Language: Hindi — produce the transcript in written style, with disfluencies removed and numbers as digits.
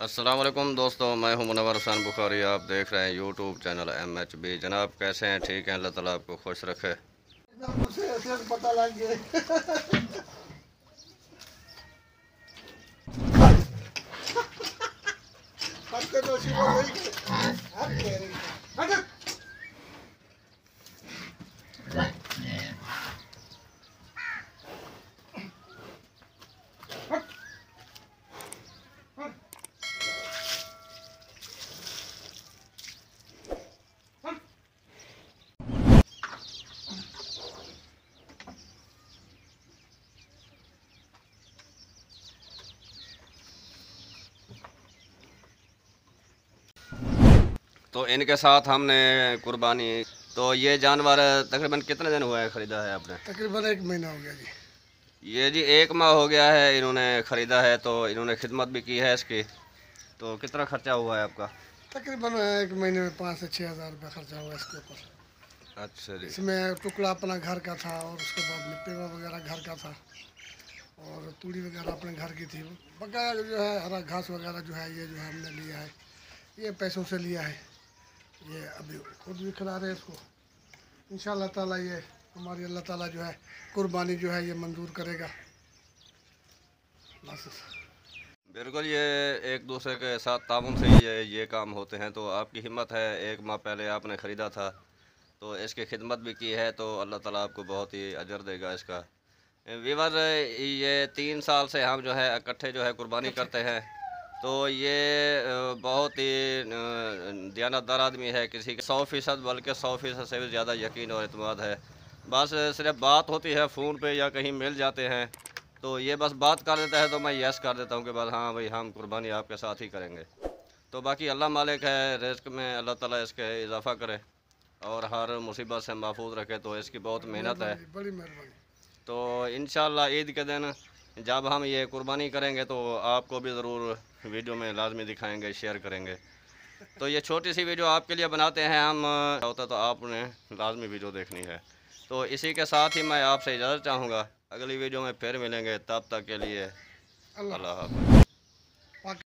अस्सलाम वालेकुम दोस्तों, मैं हूं मुनव्वर हसन बुखारी। आप देख रहे हैं यूट्यूब चैनल MHB। जनाब कैसे हैं? ठीक हैं, अल्लाह ताला आपको खुश रखे। पता लग गया। तो इनके साथ हमने कुर्बानी, तो ये जानवर तकरीबन कितने दिन हुआ है ख़रीदा है आपने? तकरीबन 1 महीना हो गया जी। ये जी 1 माह हो गया है इन्होंने ख़रीदा है। तो इन्होंने खिदमत भी की है इसकी। तो कितना ख़र्चा हुआ है आपका? तकरीबन 1 महीने में 5 से 6 हज़ार रुपया खर्चा हुआ इसके ऊपर। अच्छा जी। इसमें टुकड़ा अपना घर का था और उसके बाद में पेवा वगैरह घर का था और तूड़ी वगैरह अपने घर की थी। बकाया जो है हरा घास वगैरह जो है ये जो है हमने लिया है, ये पैसों से लिया है। ये अभी खुद भी खिला रहे हैं इसको। इंशाअल्लाह ताला ये हमारी अल्लाह ताला जो है कुर्बानी जो है ये मंजूर करेगा। बस बिल्कुल, ये एक दूसरे के साथ ताउन से ही ये काम होते हैं। तो आपकी हिम्मत है, 1 माह पहले आपने ख़रीदा था तो इसकी खिदमत भी की है, तो अल्लाह ताला आपको बहुत ही अजर देगा इसका। वीवर, ये 3 साल से हम जो है इकट्ठे जो है कुर्बानी करते हैं। तो ये बहुत ही दयानतदार आदमी है। किसी के 100% बल्कि 100% से भी ज़्यादा यकीन और एतमाद है। बस सिर्फ बात होती है फ़ोन पे या कहीं मिल जाते हैं तो ये बस बात कर देता है तो मैं यस कर देता हूँ कि बस हाँ भाई हम कुर्बानी आपके साथ ही करेंगे। तो बाकी अल्लाह मालिक है, रिज़्क़ में अल्लाह ताला इसके इजाफ़ा करे और हर मुसीबत से महफूज रखे। तो इसकी बहुत मेहनत है। बड़ी मेहरबानी। तो इंशाअल्लाह ईद के दिन जब हम ये कुर्बानी करेंगे तो आपको भी ज़रूर वीडियो में लाजमी दिखाएंगे, शेयर करेंगे। तो ये छोटी सी वीडियो आपके लिए बनाते हैं हम, होता तो आपने लाजमी वीडियो देखनी है। तो इसी के साथ ही मैं आपसे इजाज़त चाहूँगा। अगली वीडियो में फिर मिलेंगे, तब तक के लिए अल्लाह अल्लाह हाफ़िज़।